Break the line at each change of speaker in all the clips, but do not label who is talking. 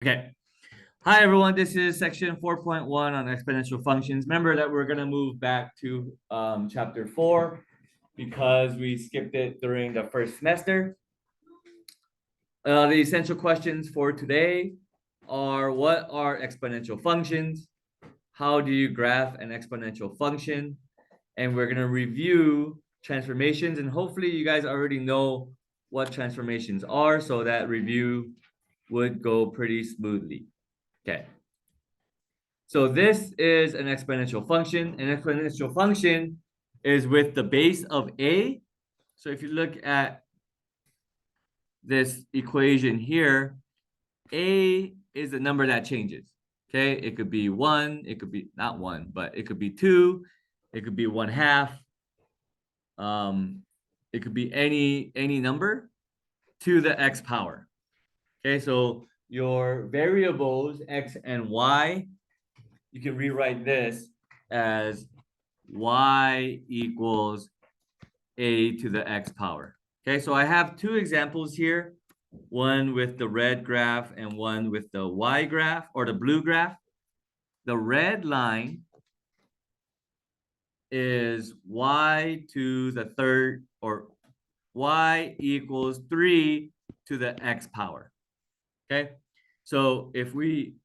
Okay. Hi, everyone. This is section 4.1 on exponential functions. Remember that we're going to move back to chapter 4 because we skipped it during the first semester. The essential questions for today are: what are exponential functions? How do you graph an exponential function? And we're going to review transformations, and hopefully you guys already know what transformations are, so that review would go pretty smoothly. Okay. So this is an exponential function. An exponential function is with the base of a. So if you look at this equation here, a is a number that changes. Okay, it could be 1, it could be not 1, but it could be 2, it could be 1/2. It could be any number to the x power. Okay, so your variables x and y, you can rewrite this as y equals a to the x power. Okay, so I have two examples here, one with the red graph and one with the y graph or the blue graph. The red line is y to the third, or y equals 3 to the x power. Okay, so if we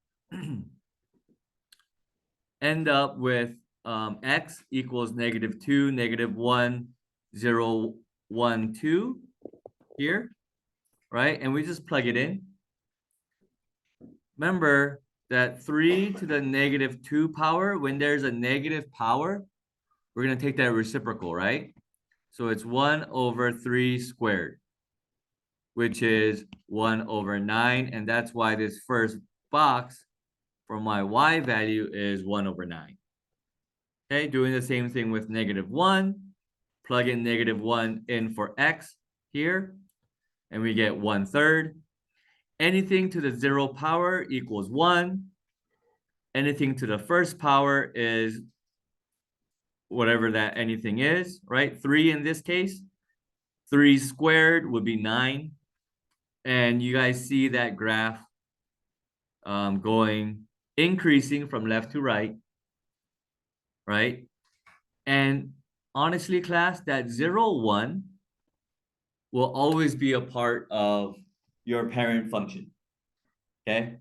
end up with x equals -2, -1, 0, 1, 2 here, right? And we just plug it in. Remember that 3 to the -2 power, when there's a negative power, we're going to take that reciprocal, right? So it's 1 over 3 squared, which is 1 over 9. And that's why this first box for my y value is 1 over 9. Okay, doing the same thing with -1. Plug in -1 in for x here, and we get 1/3. Anything to the 0 power equals 1. Anything to the first power is whatever that anything is, right? 3 in this case. 3 squared would be 9. And you guys see that graph increasing from left to right, right? And honestly, class, that 0, 1 will always be a part of your parent function. Okay,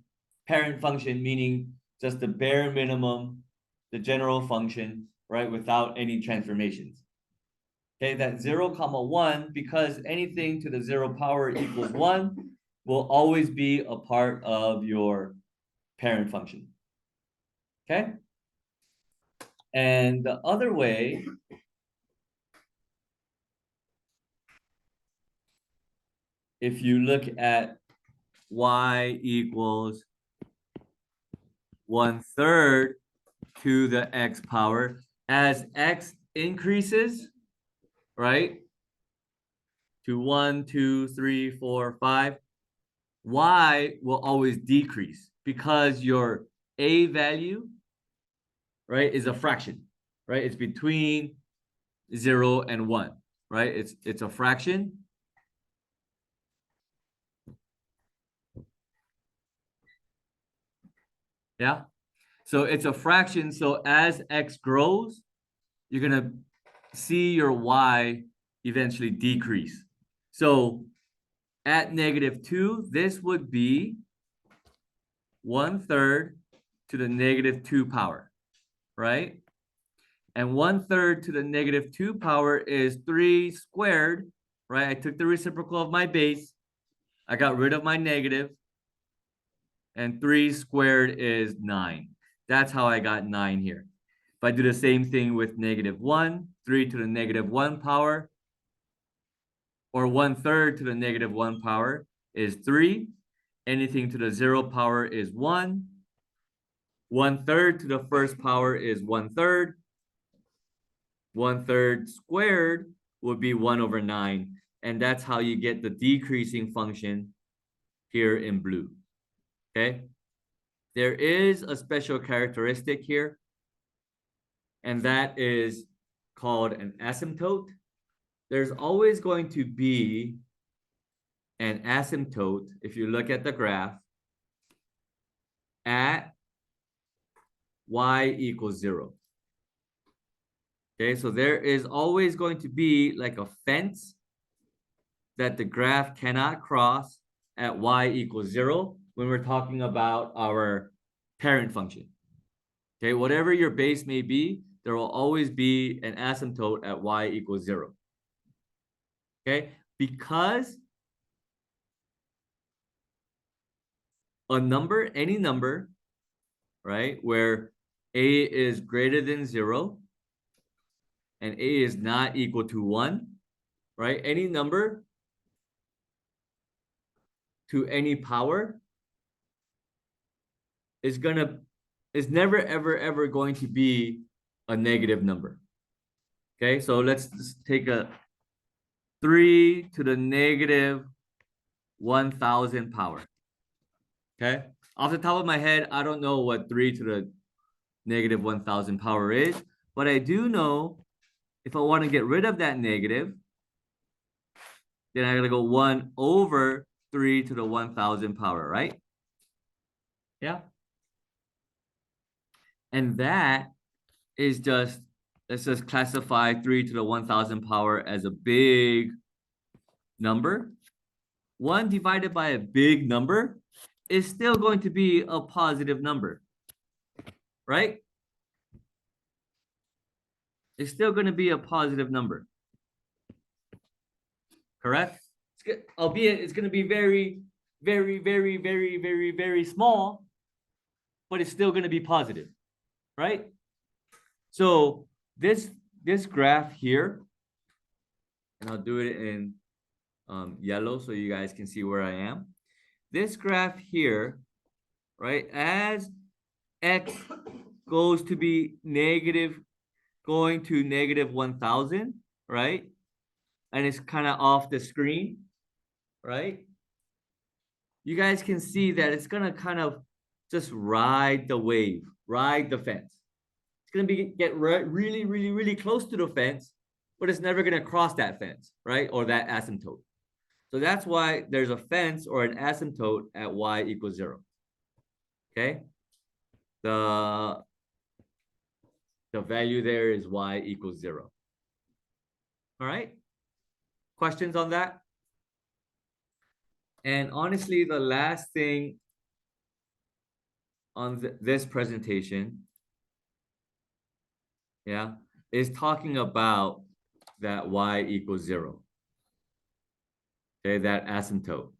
parent function meaning just the bare minimum, the general function, right, without any transformations. Okay, that 0, 1, because anything to the 0 power equals 1 will always be a part of your parent function. Okay, and the other way, if you look at y equals 1/3 to the x power, as x increases, right, to 1, 2, 3, 4, 5, y will always decrease because your a value, right, is a fraction, right? It's between 0 and 1, right? It's a fraction. Yeah. So it's a fraction. So as x grows, you're going to see your y eventually decrease. So at -2, this would be 1/3 to the -2 power, right? And 1/3 to the -2 power is 3 squared, right? I took the reciprocal of my base. I got rid of my negative. And 3 squared is 9. That's how I got 9 here. If I do the same thing with -1, 3 to the -1 power, or 1/3 to the -1 power is 3. Anything to the 0 power is 1. 1/3 to the first power is 1/3. 1/3 squared would be 1 over 9. And that's how you get the decreasing function here in blue. Okay? There is a special characteristic here, and that is called an asymptote. There's always going to be an asymptote if you look at the graph at y equals 0. Okay, so there is always going to be like a fence that the graph cannot cross at y equals 0 when we're talking about our parent function. Okay, whatever your base may be, there will always be an asymptote at y equals 0. Okay, because a number, any number, right, where a is greater than 0 and a is not equal to 1, right? Any number to any power is never ever going to be a negative number. Okay, so let's just take a 3 to the negative 1000 power. Okay, off the top of my head, I don't know what 3 to the negative 1000 power is, but I do know if I want to get rid of that negative, then I'm gonna go 1 over 3 to the 1000 power, right? Yeah. And that is just, let's just classify 3 to the 1000 power as a big number. 1 divided by a big number is still going to be a positive number, right? It's still going to be a positive number, correct? Albeit it's going to be very, very, very, very, very, very small, but it's still going to be positive, right? So this graph here, and I'll do it in yellow so you guys can see where I am. This graph here, right, as x goes to be negative, going to negative 1000, right? And it's kind of off the screen, right? You guys can see that it's gonna kind of just ride the wave, ride the fence. It's gonna get really, really, really close to the fence, but it's never gonna cross that fence, right? Or that asymptote. So that's why there's a fence or an asymptote at y equals 0. Okay? The value there is y equals 0. All right? Questions on that? And honestly, the last thing on this presentation, yeah, is talking about that y equals 0. Okay, that asymptote.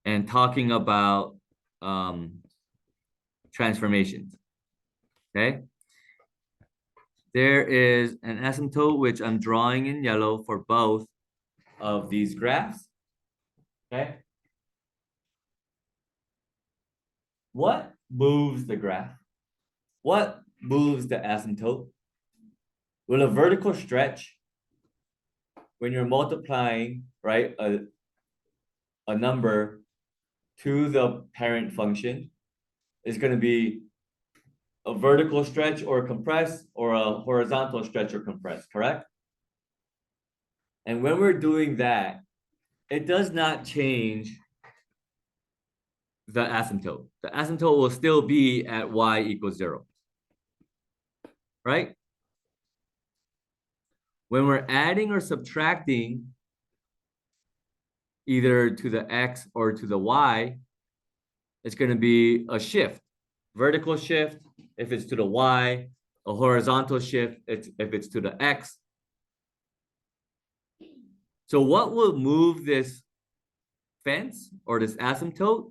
And talking about transformations. Okay. There is an asymptote which I'm drawing in yellow for both of these graphs. Okay. What moves the graph? What moves the asymptote? Will a vertical stretch, when you're multiplying, right, a number to the parent function, is going to be a vertical stretch or compress, or a horizontal stretch or compress, correct? And when we're doing that, it does not change the asymptote. The asymptote will still be at y equals 0, right? When we're adding or subtracting either to the x or to the y, it's going to be a shift. Vertical shift if it's to the y, a horizontal shift if it's to the x. So what will move this fence or this asymptote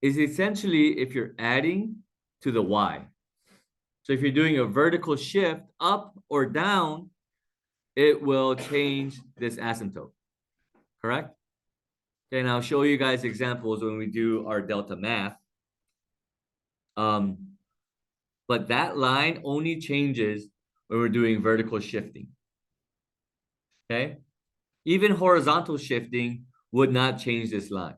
is essentially if you're adding to the y. So if you're doing a vertical shift up or down, it will change this asymptote, correct? And I'll show you guys examples when we do our delta math. But that line only changes when we're doing vertical shifting, okay? Even horizontal shifting would not change this line.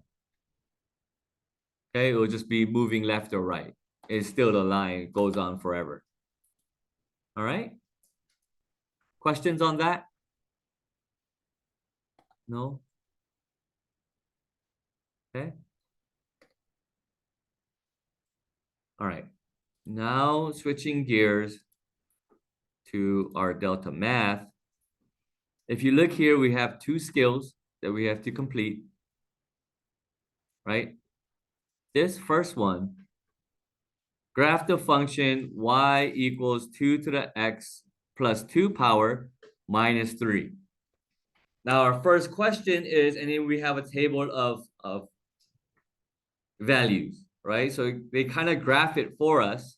Okay, it will just be moving left or right. It's still the line, it goes on forever. All right? Questions on that? No? Okay. All right. Now switching gears to our delta math. If you look here, we have two skills that we have to complete, right? This first one, graph the function y equals 2 to the x plus 2 power minus 3. Now our first question is, and then we have a table of values, right? So they kind of graph it for us.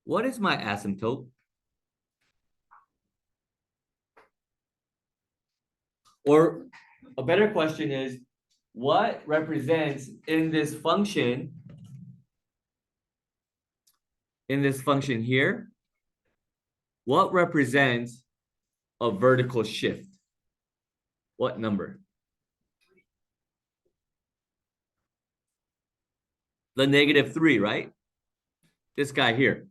What is my asymptote? Or a better question is, what represents in this function here, what represents a vertical shift? What number? The -3, right? This guy here.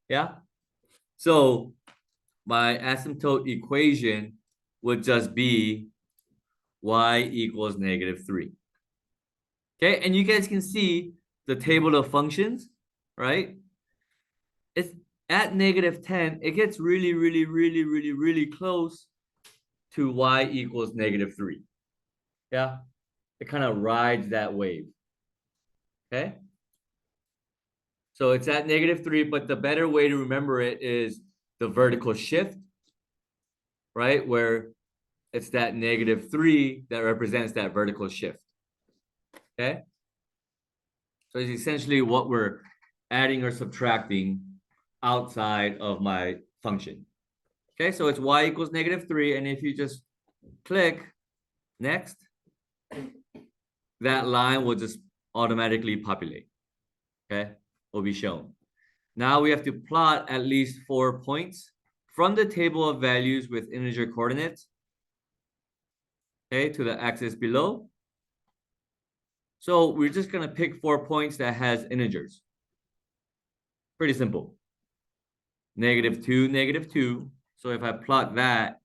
Yeah. So my asymptote equation would just be y equals -3. Okay, and you guys can see the table of functions, right? It's at -10, it gets really close to y equals -3. Yeah, it kind of rides that wave. Okay, so it's at -3, but the better way to remember it is the vertical shift, right? Where it's that -3 that represents that vertical shift. Okay, so it's essentially what we're adding or subtracting outside of my function. Okay, so it's y equals -3, and if you just click next, that line will just automatically populate. Okay, will be shown. Now we have to plot at least 4 points from the table of values with integer coordinates, okay, to the axis below. So we're just gonna pick 4 points that has integers. Pretty simple. -2, -2. So if I plot that,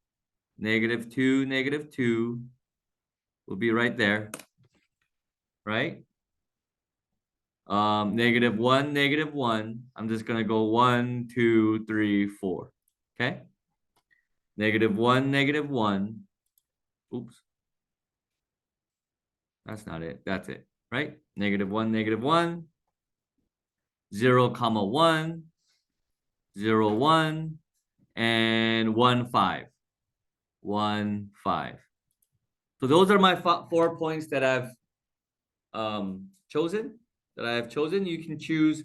-2, -2 will be right there, right? -1, -1. I'm just gonna go 1, 2, 3, 4. Okay. -1, -1. Oops. That's not it. That's it, right? -1, -1. 0, 1, 0, 1, and 1, 5. 1, 5. So those are my 4 points that I've chosen. You can choose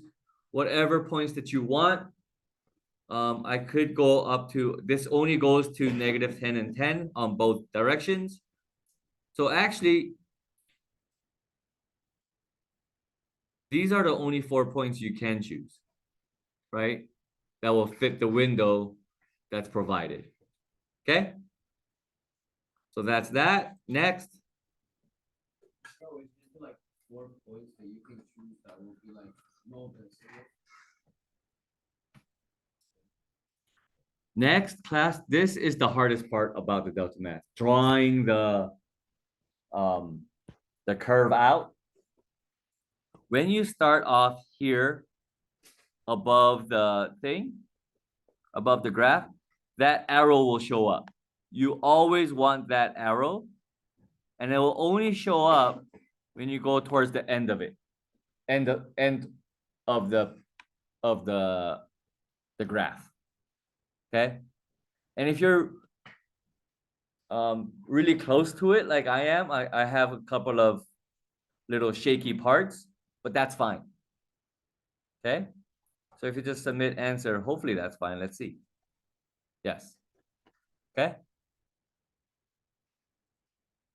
whatever points that you want. I could go up to, this only goes to -10 and 10 on both directions. So actually, these are the only 4 points you can choose, right? That will fit the window that's provided. Okay? So that's that. Next.
So it's just like 4 points that you can choose that will be like more than 0.
Next class, this is the hardest part about the delta math. Drawing the curve out. When you start off here above the thing, above the graph, that arrow will show up. You always want that arrow, and it will only show up when you go towards the end of it, end of the graph. Okay, and if you're really close to it, like I am, I have a couple of little shaky parts, but that's fine. Okay, so if you just submit answer, hopefully that's fine. Let's see. Yes. Okay.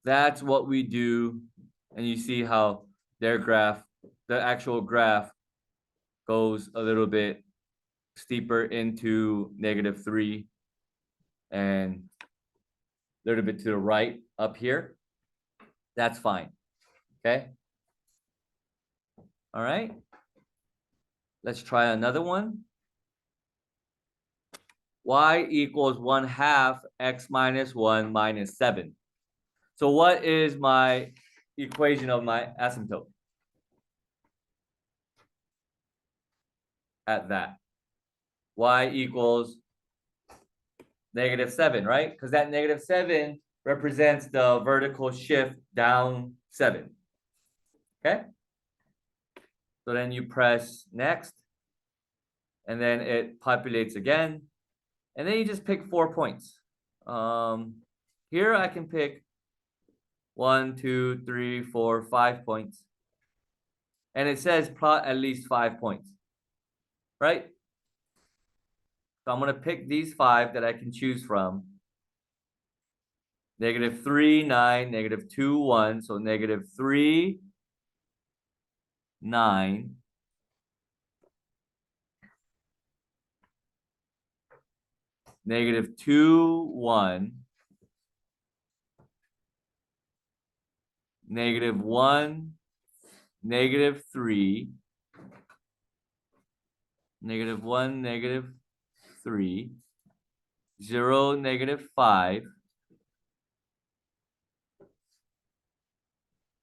That's what we do. And you see how their graph, the actual graph, goes a little bit steeper into -3 and a little bit to the right up here. That's fine. Okay. All right. Let's try another one. Y equals 1/2 x minus 1 minus 7. So what is my equation of my asymptote? at that. Y equals -7, right? Because that -7 represents the vertical shift down 7. Okay? So then you press next, and then it populates again, and then you just pick 4 points. Here I can pick 1, 2, 3, 4, 5 points. And it says plot at least 5 points, right? So I'm gonna pick these 5 that I can choose from. -3, 9, -2, 1. So -3, 9. -2, 1. -1, -3. -1, -3. 0, -5.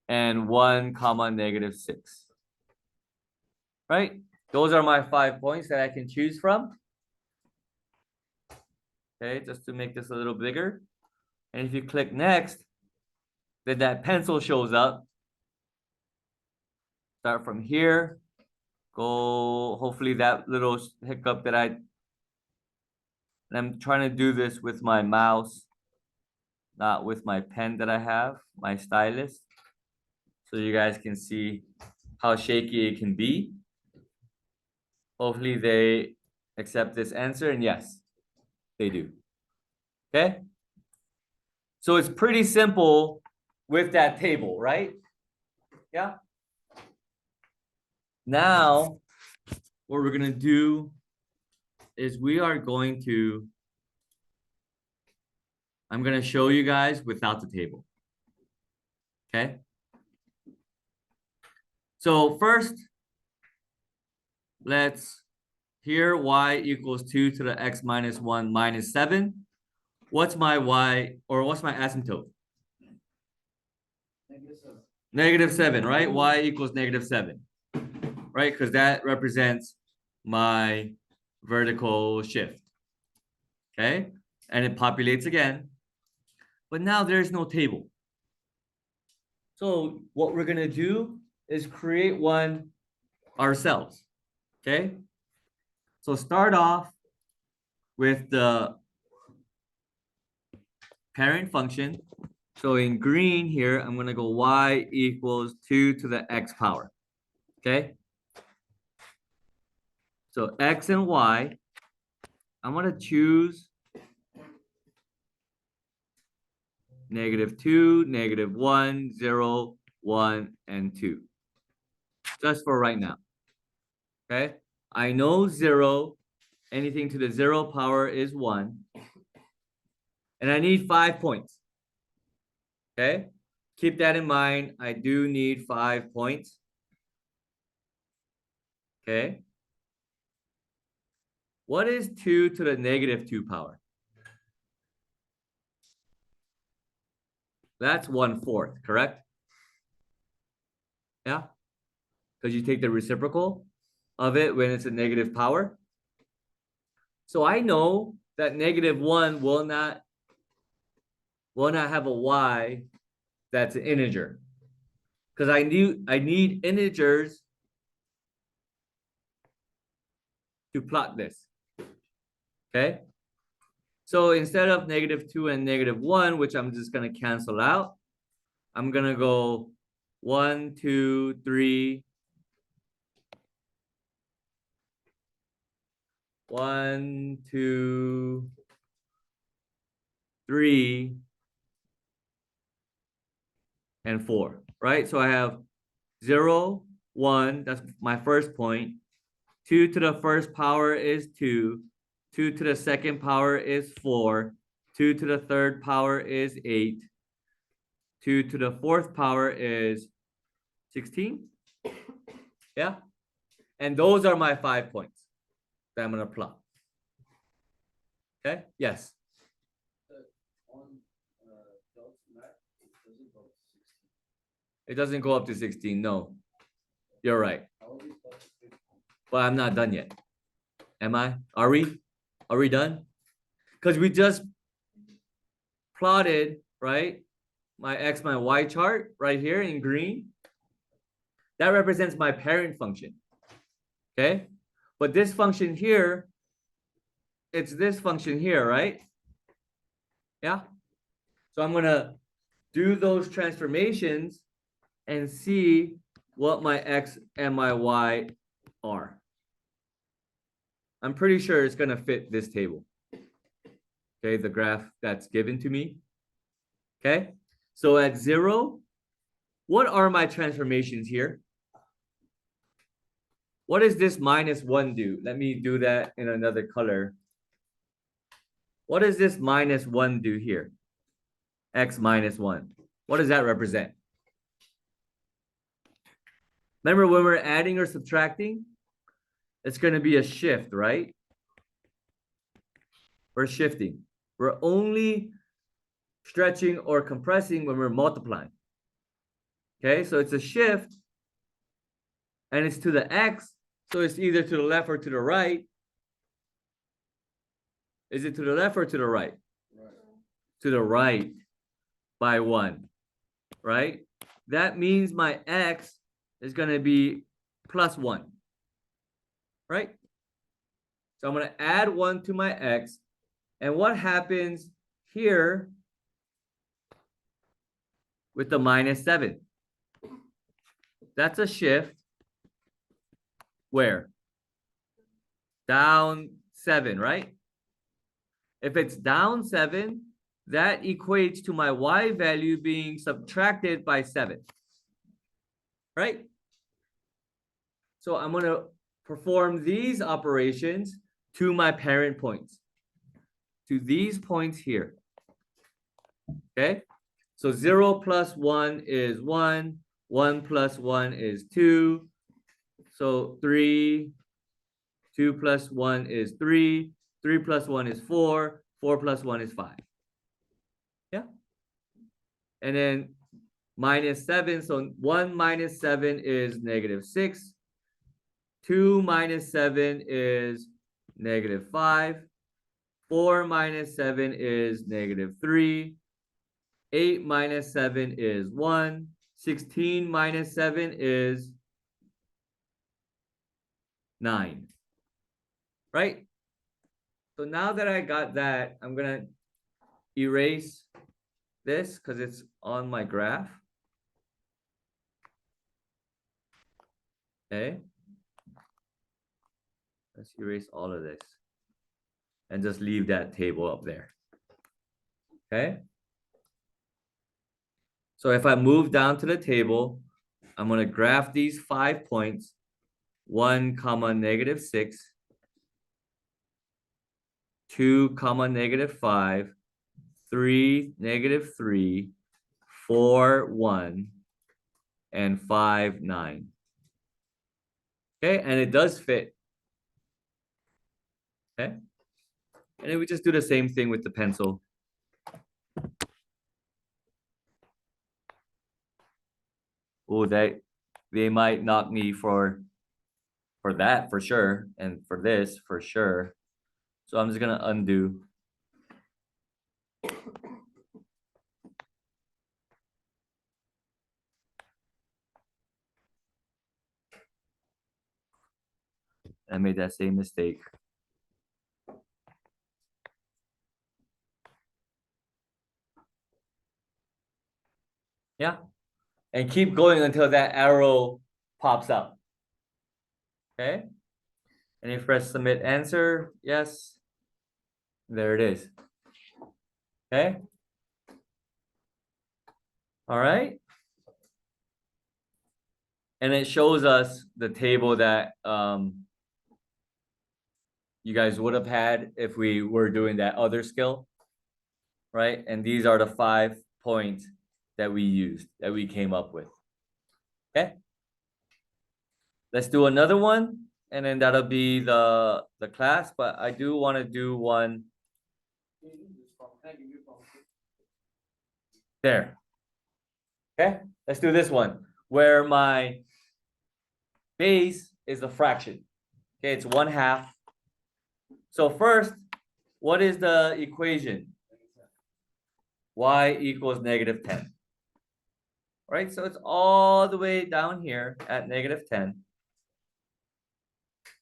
And 1, comma, -6. Right? Those are my 5 points that I can choose from. Okay, just to make this a little bigger. And if you click next, then that pencil shows up. Start from here. Go, hopefully that little hiccup that I'm trying to do this with my mouse, not with my pen that I have, my stylus. So you guys can see how shaky it can be. Hopefully they accept this answer, and yes, they do. Okay? So it's pretty simple with that table, right? Yeah. Now, what we're gonna do is I'm gonna show you guys without the table. Okay? So first, let's here y equals 2 to the x minus 1 minus 7. What's my y, or what's my asymptote? -7, right? Y equals -7, right? Because that represents my vertical shift. Okay? And it populates again. But now there's no table. So what we're gonna do is create one ourselves. Okay? So start off with the parent function. So in green here, I'm gonna go y equals 2 to the x power. Okay? So x and y, I'm gonna choose -2, -1, 0, 1, and 2. Just for right now. Okay? I know 0, anything to the 0 power is 1. And I need 5 points. Okay? Keep that in mind. I do need 5 points. Okay? What is 2 to the -2 power? That's 1/4, correct? Yeah? Because you take the reciprocal of it when it's a negative power. So I know that -1 will not have a y that's an integer. Because I need integers to plot this. Okay? So instead of -2 and -1, which I'm just gonna cancel out, I'm gonna go 1, 2, 3. 1, 2, 3, and 4, right? So I have 0, 1, that's my first point. 2 to the first power is 2. 2 to the second power is 4. 2 to the third power is 8. 2 to the fourth power is 16. Yeah. And those are my 5 points that I'm gonna plot. Okay, yes. It doesn't go up to 16, no. You're right. But I'm not done yet. Are we? Are we done? Because we just plotted, right? My X, my Y chart right here in green. That represents my parent function. Okay. But this function here, it's this function here, right? Yeah. So I'm gonna do those transformations and see what my X and my Y are. I'm pretty sure it's gonna fit this table. Okay, the graph that's given to me. Okay, so at 0, what are my transformations here? What does this -1 do? Let me do that in another color. What does this -1 do here? X -1. What does that represent? Remember when we're adding or subtracting? It's going to be a shift, right? We're shifting. We're only stretching or compressing when we're multiplying. Okay, so it's a shift and it's to the X. So it's either to the left or to the right. Is it to the left or to the right? Right. To the right by 1, right? That means my X is going to be +1, right? So I'm going to add 1 to my X. And what happens here with the -7? That's a shift. Where? Down 7, right? If it's down 7, that equates to my Y value being subtracted by 7, right? So I'm going to perform these operations to my parent points, to these points here. Okay, so 0 + 1 is 1, 1 + 1 is 2, so 3, 2 + 1 is 3, 3 + 1 is 4, 4 + 1 is 5. Yeah, and then -7, so 1 - 7 is -6, 2 - 7 is -5, 4 - 7 is -3, 8 - 7 is 1, 16 - 7 is 9, right? So now that I got that, I'm gonna erase this because it's on my graph. Okay. Let's erase all of this and just leave that table up there. Okay. So if I move down to the table, I'm going to graph these 5 points, 1, -6, 2, -5, 3, -3, 4, 1, and 5, 9. Okay, and it does fit. Okay. And then we just do the same thing with the pencil. Oh, they might knock me for that for sure, and for this for sure. So I'm just gonna undo. I made that same mistake. Yeah, and keep going until that arrow pops up. Okay, and you press submit answer. Yes, there it is. Okay, all right, and it shows us the table that you guys would have had if we were doing that other skill, right? And these are the 5 points that we used, that we came up with. Okay, let's do another one, and then that'll be the class. But I do want to do one there. Okay, let's do this one where my base is a fraction. Okay, it's 1/2. So first, what is the equation? Y equals -10. Right, so it's all the way down here at -10.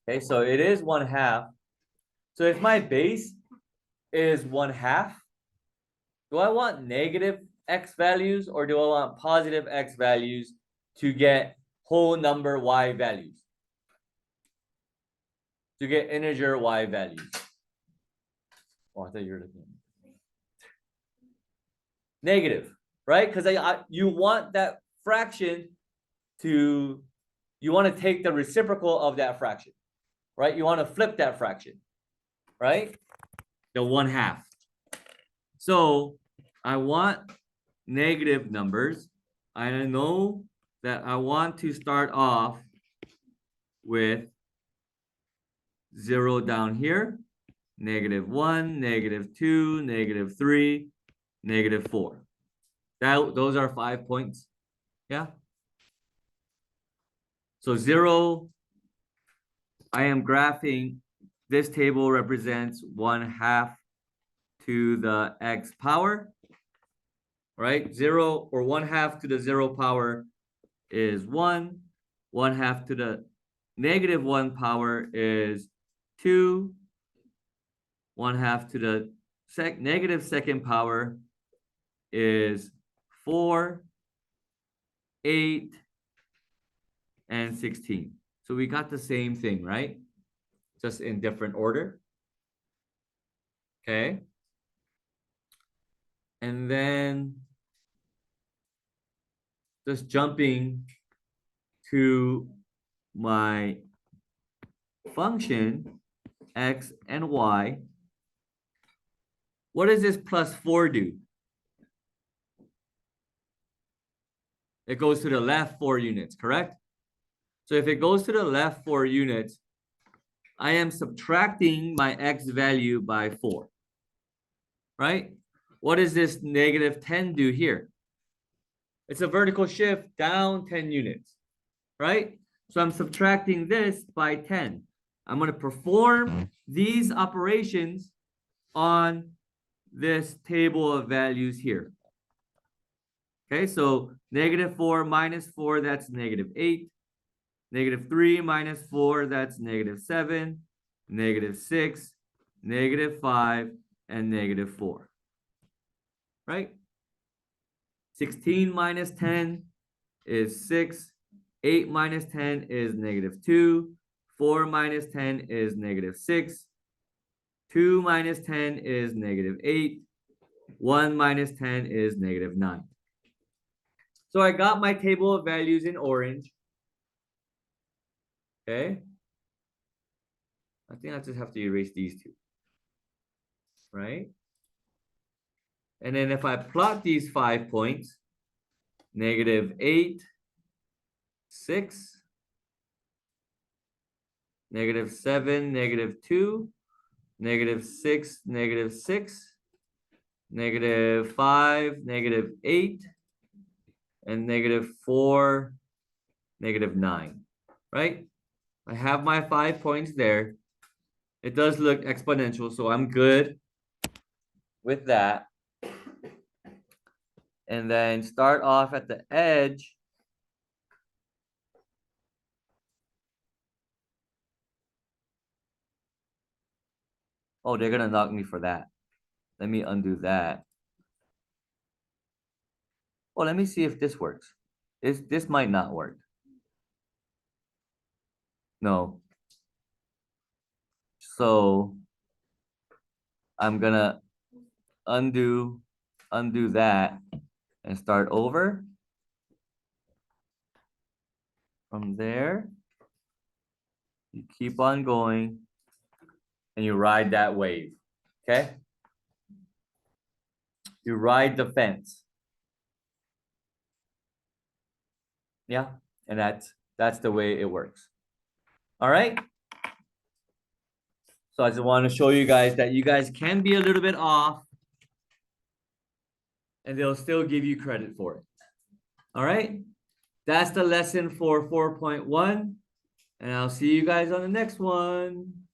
Okay, so it is 1/2. So if my base is 1/2, do I want negative x values or do I want positive x values to get whole number y values? To get integer y values. Oh, I thought you were looking. Negative, right? Because you want that fraction to, you want to take the reciprocal of that fraction, right? You want to flip that fraction, right? The 1/2. So I want negative numbers. I know that I want to start off with 0 down here, -1, -2, -3, -4. Those are 5 points. Yeah. So 0, I am graphing, this table represents 1/2 to the x power, right? 0 or 1/2 to the 0 power is 1. 1/2 to the -1 power is 2. 1/2 to the negative second power is 4, 8, and 16. So we got the same thing, right? Just in different order. Okay. And then just jumping to my function, x and y. What does this +4 do? It goes to the left 4 units, correct? So if it goes to the left 4 units, I am subtracting my x value by 4, right? What does this -10 do here? It's a vertical shift down 10 units, right? So I'm subtracting this by 10. I'm going to perform these operations on this table of values here. Okay, so -4 minus 4, that's -8. -3 minus 4, that's -7, -6, -5, and -4. Right? 16 minus 10 is 6. 8 minus 10 is -2. 4 minus 10 is -6. 2 minus 10 is -8. 1 minus 10 is -9. So I got my table of values in orange. Okay. I think I just have to erase these two. Right? And then if I plot these 5 points, -8, 6, -7, -2, -6, -6, -5, -8, and -4, -9, right? I have my 5 points there. It does look exponential, so I'm good with that. And then start off at the edge. Oh, they're gonna knock me for that. Let me undo that. Well, let me see if this works. This might not work. No. So I'm gonna undo that and start over. From there, you keep on going and you ride that wave. Okay? You ride the fence. Yeah, and that's the way it works. All right. So I just want to show you guys that you guys can be a little bit off and they'll still give you credit for it. All right. That's the lesson for 4.1. And I'll see you guys on the next one.